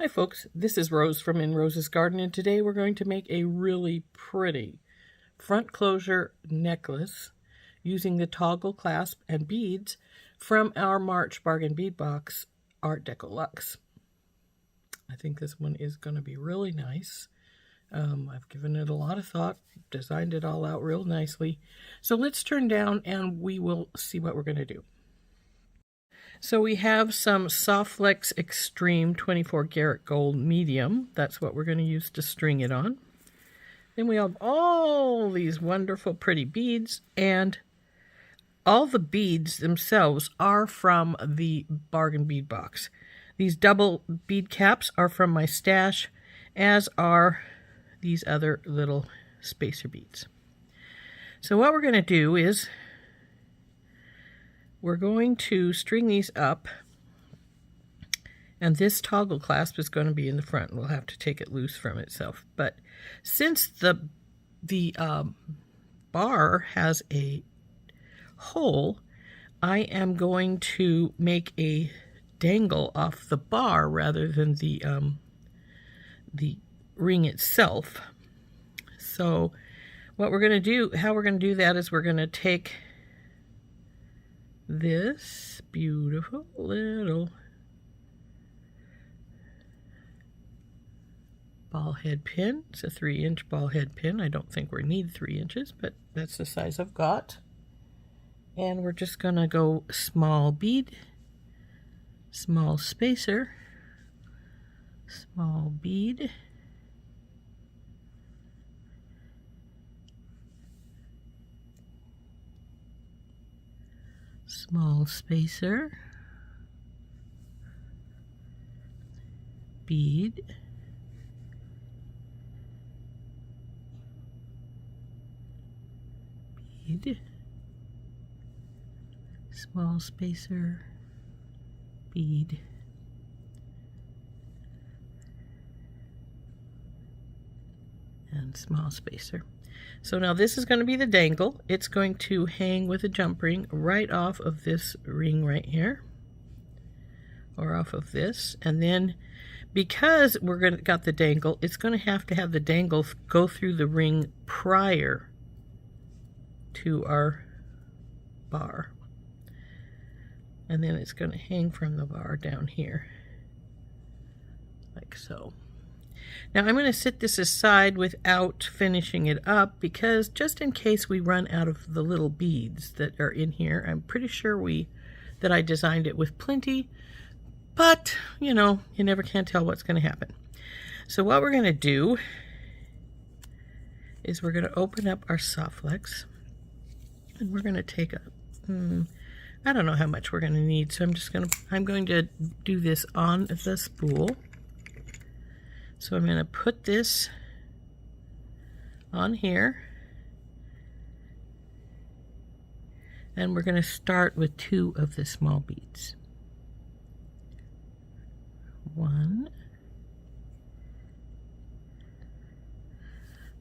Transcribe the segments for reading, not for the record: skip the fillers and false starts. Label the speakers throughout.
Speaker 1: Hi folks, this is Rose from In Rose's Garden, and today we're going to make a really pretty front closure necklace using the toggle clasp and beads from our March Bargain Bead Box, Art Deco Luxe. I think this one is going to be really nice. I've given it a lot of thought, designed it all out real nicely. So let's turn down and we will see what we're going to do. So we have some Soft Flex Extreme 24 karat gold medium. That's what we're going to use to string it on. Then we have all these wonderful pretty beads, and all the beads themselves are from the Bargain Bead Box. These double bead caps are from my stash, as are these other little spacer beads. So what we're going to do is we're going to string these up, and this toggle clasp is going to be in the front. We'll have to take it loose from itself. But since the bar has a hole, I am going to make a dangle off the bar rather than the ring itself. So what we're going to do, how we're going to do that is we're going to take this beautiful little ball head pin. It's a 3-inch ball head pin. I don't think we need 3 inches, but that's the size I've got. And we're just gonna go small bead, small spacer, small bead, small spacer, bead, bead, small spacer, bead, and small spacer. So now this is going to be the dangle. It's going to hang with a jump ring right off of this ring right here, or off of this. And then because got the dangle, it's going to have the dangle go through the ring prior to our bar. And then it's going to hang from the bar down here, like so. Now I'm going to set this aside without finishing it up, because just in case we run out of the little beads that are in here, I'm pretty sure that I designed it with plenty, but you know, you never can tell what's going to happen. So what we're going to do is we're going to open up our Soft Flex, and we're going to take I don't know how much we're going to need, so I'm going to do this on the spool. So I'm going to put this on here, and we're going to start with 2 of the small beads. 1,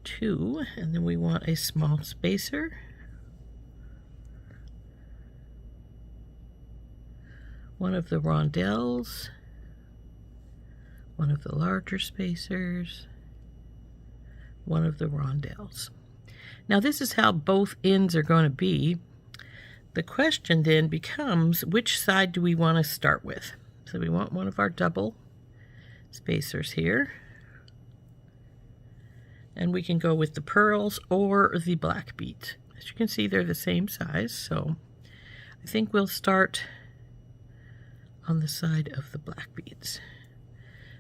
Speaker 1: 2, and then we want a small spacer. 1 of the rondelles, 1 of the larger spacers, 1 of the rondelles. Now this is how both ends are going to be. The question then becomes, which side do we want to start with? So we want 1 of our double spacers here, and we can go with the pearls or the black beads. As you can see, they're the same size, so I think we'll start on the side of the black beads.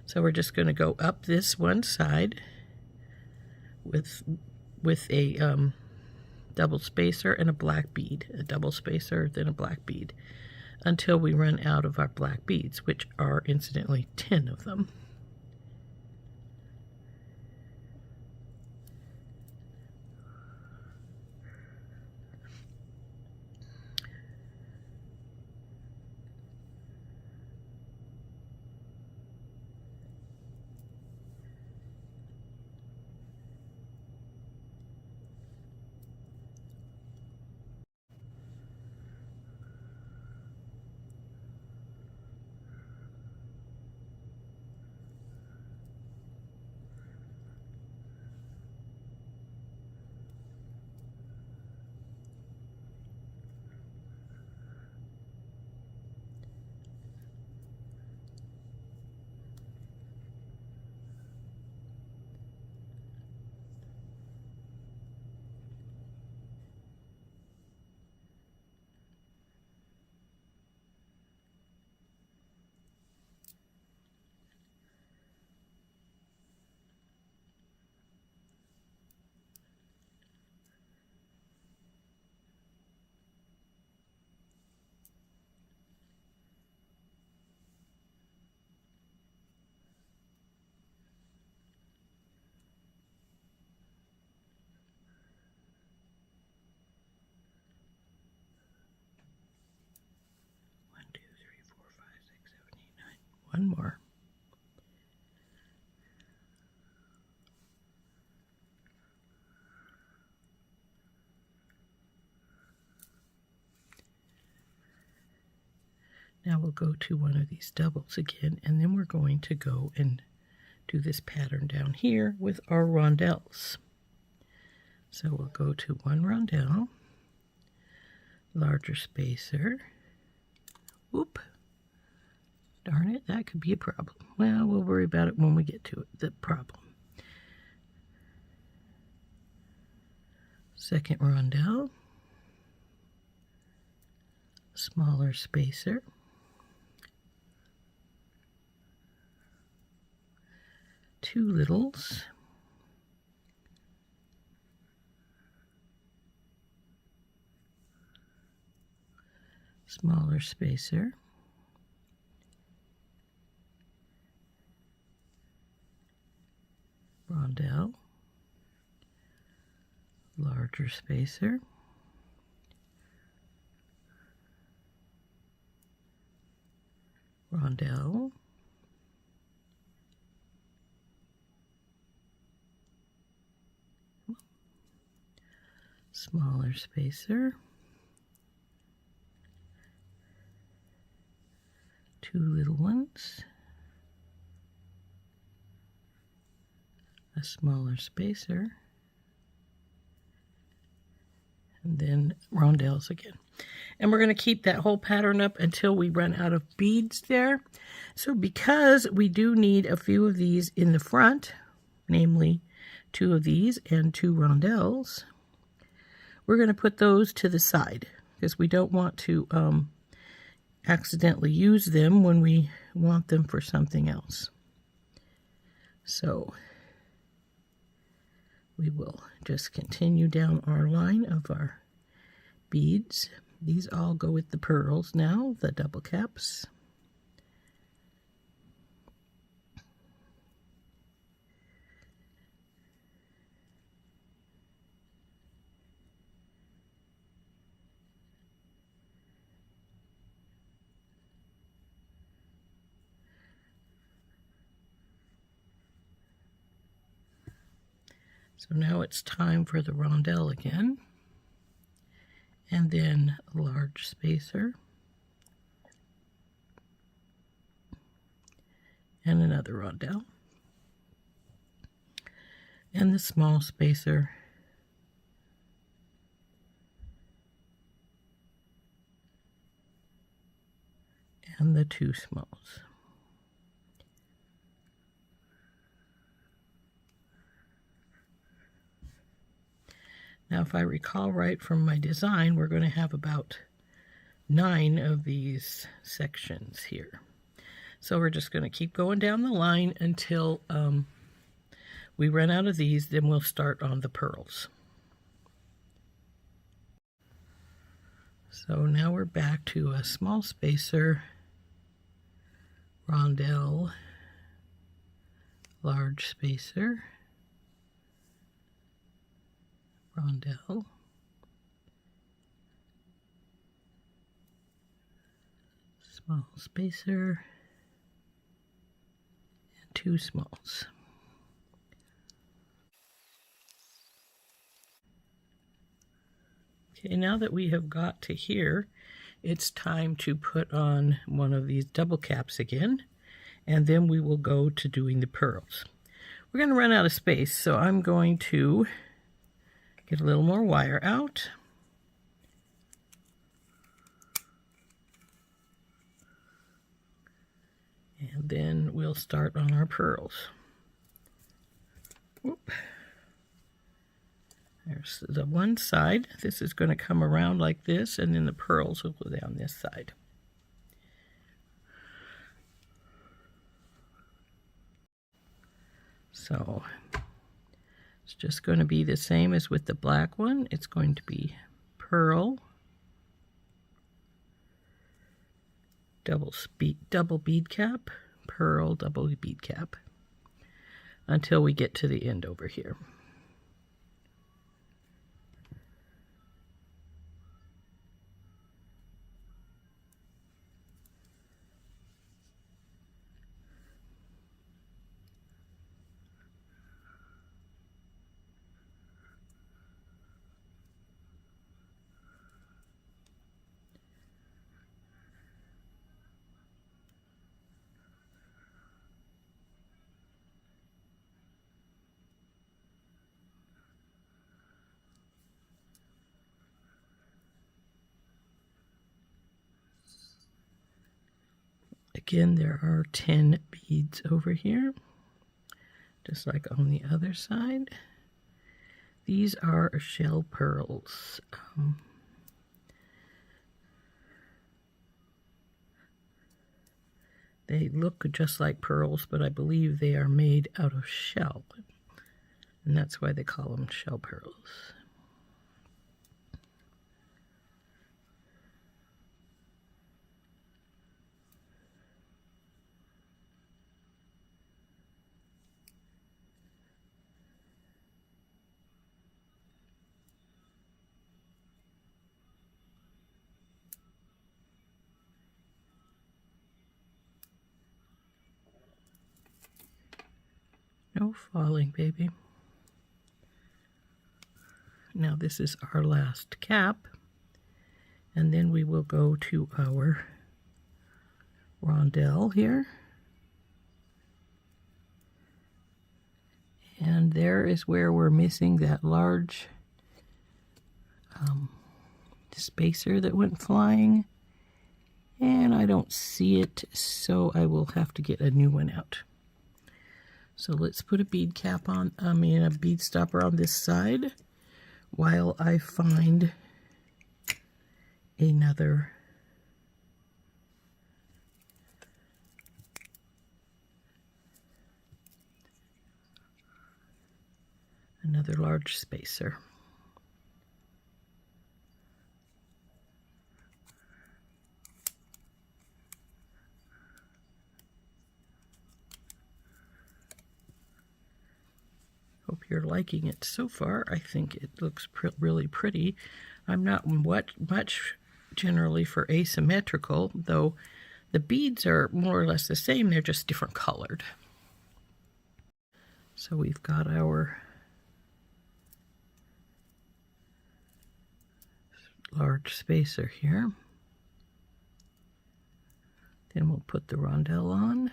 Speaker 1: So we're just going to go up this one side with a double spacer and a black bead, a double spacer, then a black bead, until we run out of our black beads, which are incidentally 10 of them. one more. Now we'll go to one of these doubles again, and then we're going to go and do this pattern down here with our rondelles. So we'll go to one rondelle, larger spacer. Whoop. Darn it, that could be a problem. Well, we'll worry about it when we get to it, the problem. Second rondelle, smaller spacer. Two littles. Smaller spacer. Rondelle. Larger spacer. Rondelle. Smaller spacer. Two little ones. A smaller spacer. And then rondelles again. And we're going to keep that whole pattern up until we run out of beads there. So because we do need a few of these in the front, namely two of these and two rondelles, we're going to put those to the side because we don't want to accidentally use them when we want them for something else. So we will just continue down our line of our beads. These all go with the pearls now, the double caps. So now it's time for the rondelle again, and then a large spacer, and another rondelle, and the small spacer, and the two smalls. Now, if I recall right from my design, we're going to have about 9 of these sections here. So we're just going to keep going down the line until we run out of these, then we'll start on the pearls. So now we're back to a small spacer, rondelle, large spacer, rondelle, small spacer, and two smalls. Okay, now that we have got to here, it's time to put on one of these double caps again, and then we will go to doing the pearls. We're going to run out of space, so I'm going to get a little more wire out. And then we'll start on our pearls. Whoop. There's the one side. This is going to come around like this, and then the pearls will go down this side. So it's just going to be the same as with the black one. It's going to be pearl, double bead cap, pearl, double bead cap, until we get to the end over here. Again, there are 10 beads over here, just like on the other side. These are shell pearls. They look just like pearls, but I believe they are made out of shell, and that's why they call them shell pearls. No falling, baby. Now this is our last cap, and then we will go to our rondelle here. And there is where we're missing that large spacer that went flying. And I don't see it, so I will have to get a new one out. So let's put a bead cap on, a bead stopper on this side while I find another large spacer. Hope you're liking it so far. I think it looks really pretty. I'm not much generally for asymmetrical, though the beads are more or less the same, they're just different colored. So we've got our large spacer here. Then we'll put the rondelle on.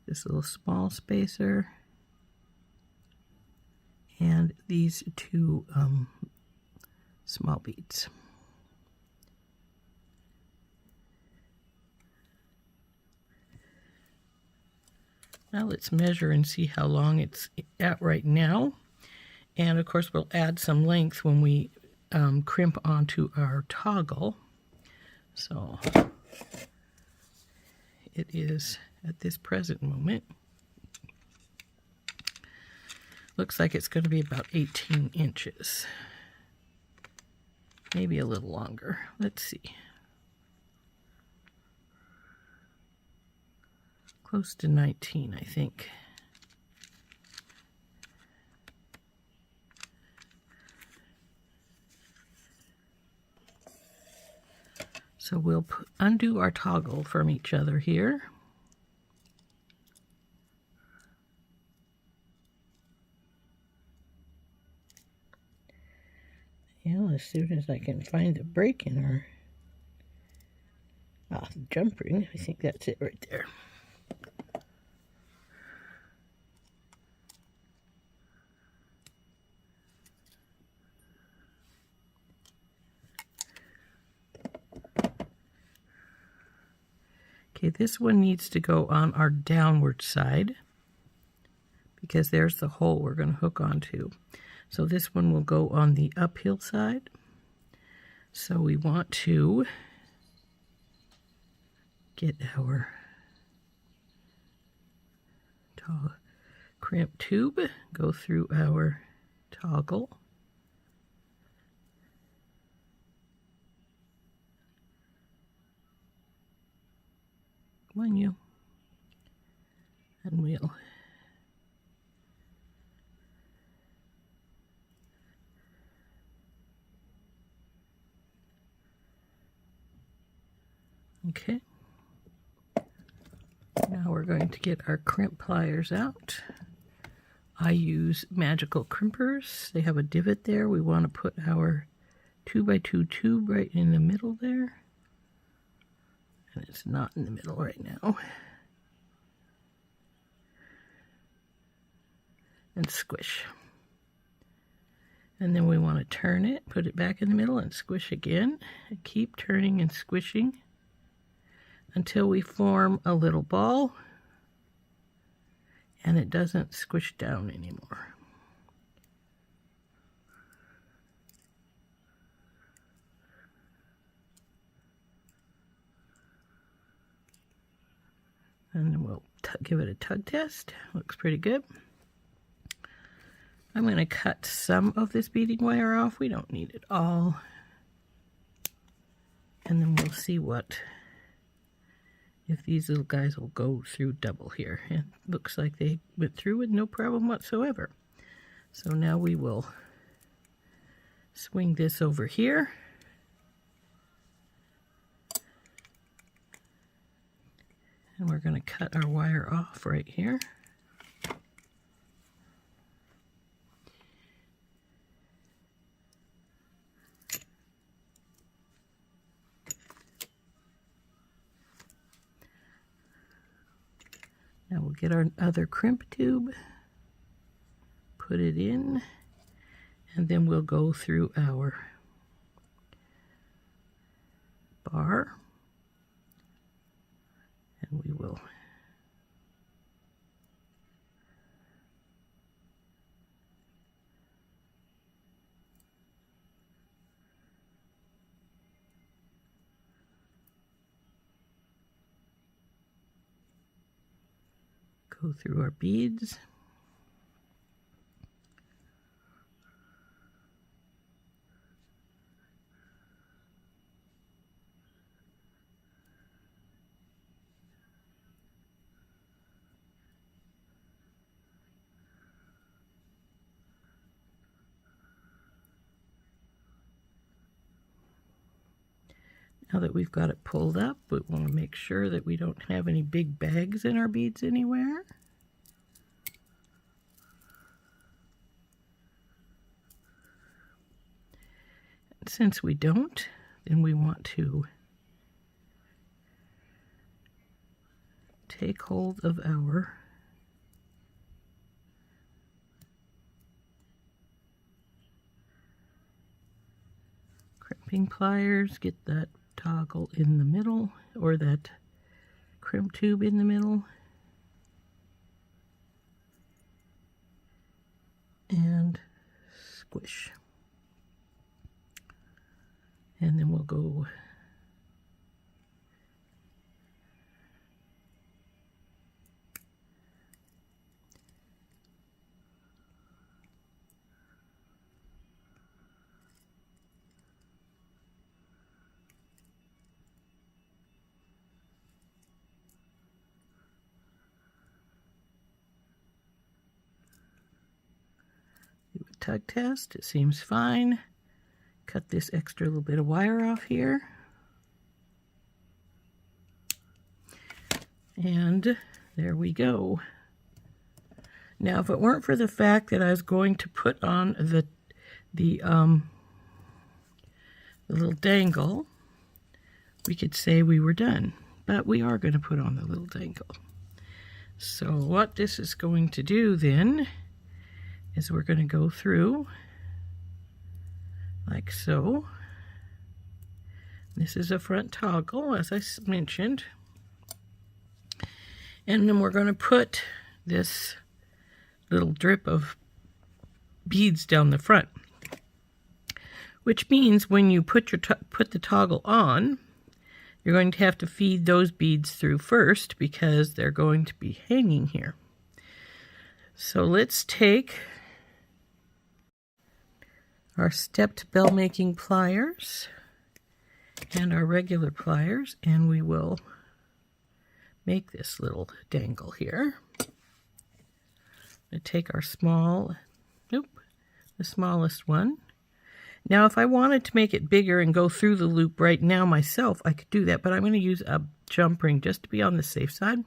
Speaker 1: This little small spacer. And these two small beads. Now let's measure and see how long it's at right now. And of course we'll add some length when we crimp onto our toggle. So it is at this present moment. Looks like it's going to be about 18 inches. Maybe a little longer. Let's see. Close to 19, I think. So we'll undo our toggle from each other here. Well, as soon as I can find the break in our jump ring, I think that's it right there. Okay, this one needs to go on our downward side because there's the hole we're going to hook onto. So this one will go on the uphill side. So we want to get our crimp tube, go through our toggle. Come on, you. And we'll okay. Now we're going to get our crimp pliers out. I use magical crimpers. They have a divot there. We want to put our 2x2 tube right in the middle there. And it's not in the middle right now. And squish. And then we want to turn it, put it back in the middle and squish again. And keep turning and squishing until we form a little ball and it doesn't squish down anymore. And then we'll give it a tug test. Looks pretty good. I'm going to cut some of this beading wire off. We don't need it all. And then we'll see if these little guys will go through double here. And it looks like they went through with no problem whatsoever. So now we will swing this over here. And we're going to cut our wire off right here. Now we'll get our other crimp tube, put it in, and then we'll go through our bar. And we will go through our beads. Now that we've got it pulled up, we want to make sure that we don't have any big bags in our beads anywhere. And since we don't, then we want to take hold of our crimping pliers, get that toggle in the middle, or that crimp tube in the middle, and squish. And then we'll go tug test. It seems fine. Cut this extra little bit of wire off here. And there we go. Now, if it weren't for the fact that I was going to put on the little dangle, we could say we were done. But we are going to put on the little dangle. So what this is going to do then is we're going to go through like so. This is a front toggle, as I mentioned. And then we're going to put this little drip of beads down the front. Which means when you put the toggle on, you're going to have to feed those beads through first because they're going to be hanging here. So let's take our stepped bell making pliers and our regular pliers, and we will make this little dangle here. I'm going to take our the smallest one. Now if I wanted to make it bigger and go through the loop right now myself, I could do that, but I'm going to use a jump ring just to be on the safe side.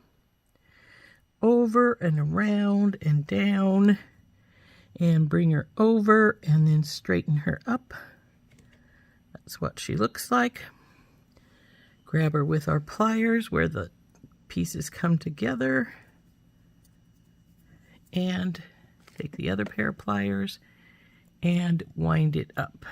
Speaker 1: Over and around and down, and bring her over and then straighten her up. That's what she looks like. Grab her with our pliers where the pieces come together, and take the other pair of pliers and wind it up.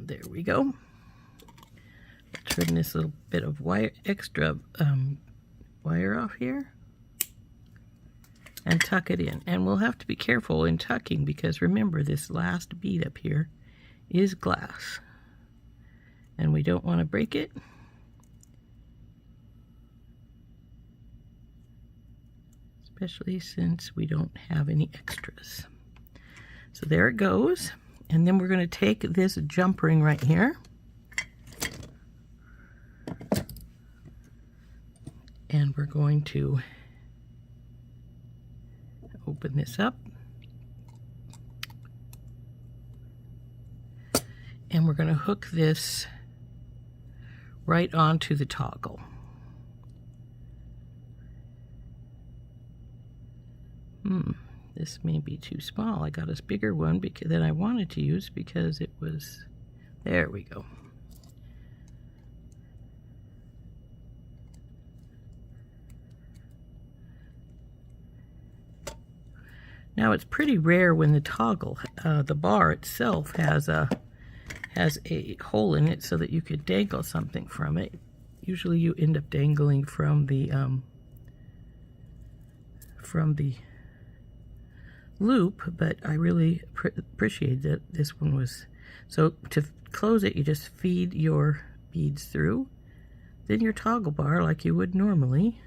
Speaker 1: There we go. Trim this little bit of wire, extra wire off here, and tuck it in. And we'll have to be careful in tucking because remember, this last bead up here is glass, and we don't want to break it. Especially since we don't have any extras. So there it goes. And then we're going to take this jump ring right here and we're going to open this up and we're going to hook this right onto the toggle. This may be too small. I got a bigger one than I wanted to use because it was, there we go. Now it's pretty rare when the toggle, the bar itself has a hole in it so that you could dangle something from it. Usually you end up dangling from the loop, but I really appreciate that this one was. So to close it, you just feed your beads through, then your toggle bar like you would normally.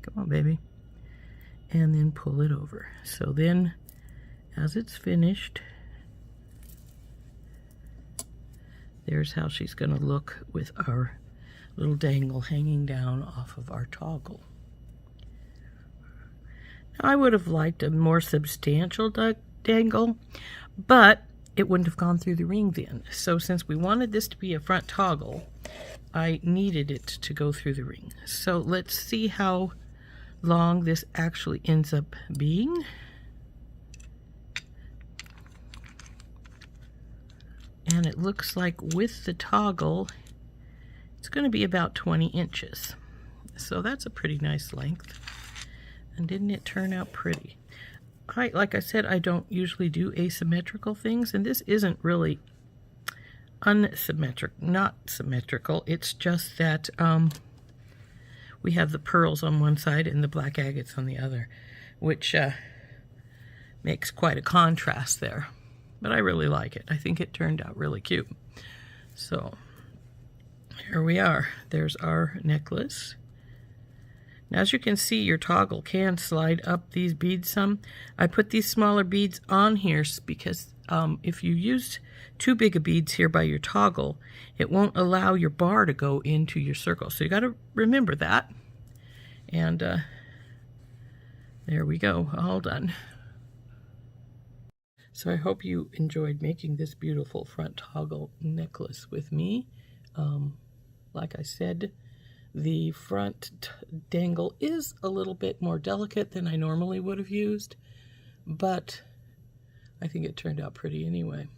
Speaker 1: Come on, baby. And then pull it over. So then as it's finished, there's how she's going to look with our little dangle hanging down off of our toggle. I would have liked a more substantial dangle, but it wouldn't have gone through the ring then. So since we wanted this to be a front toggle, I needed it to go through the ring. So let's see how long this actually ends up being. And it looks like with the toggle, it's going to be about 20 inches. So that's a pretty nice length. And didn't it turn out pretty? Like I said, I don't usually do asymmetrical things, and this isn't really not symmetrical. It's just that we have the pearls on one side and the black agates on the other, which makes quite a contrast there. But I really like it. I think it turned out really cute. So here we are. There's our necklace. Now, as you can see, your toggle can slide up these beads some. I put these smaller beads on here because if you used too big of beads here by your toggle, it won't allow your bar to go into your circle. So you got to remember that. And there we go, all done. So I hope you enjoyed making this beautiful front toggle necklace with me. Like I said, the front dangle is a little bit more delicate than I normally would have used, but I think it turned out pretty anyway.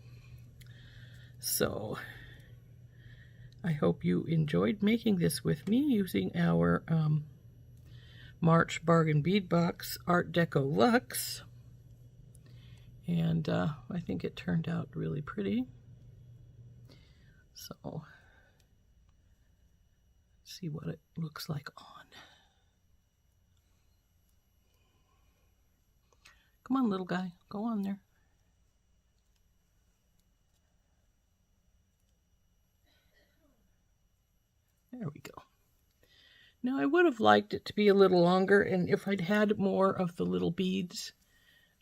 Speaker 1: So I hope you enjoyed making this with me using our March Bargain Bead Box Art Deco Luxe. And I think it turned out really pretty. So see what it looks like on. Come on, little guy, go on there. There we go. Now I would have liked it to be a little longer, and if I'd had more of the little beads,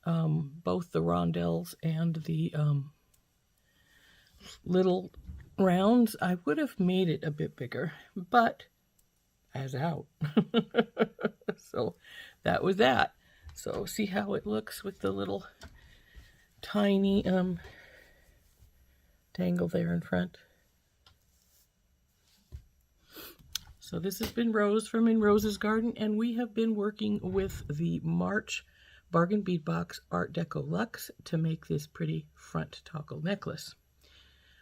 Speaker 1: both the rondelles and the little rounds, I would have made it a bit bigger, but as out. So that was that. So see how it looks with the little tiny dangle there in front. So this has been Rose from In Rose's Garden, and we have been working with the March Bargain Bead Box Art Deco Luxe to make this pretty front toggle necklace.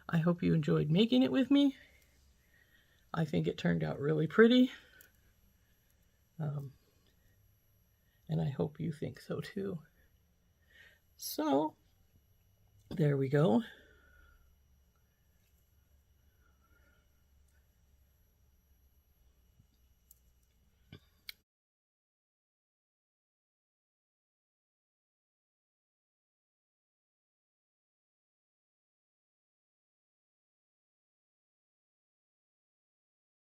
Speaker 1: I hope you enjoyed making it with me. I think it turned out really pretty. And I hope you think so too. So, There we go.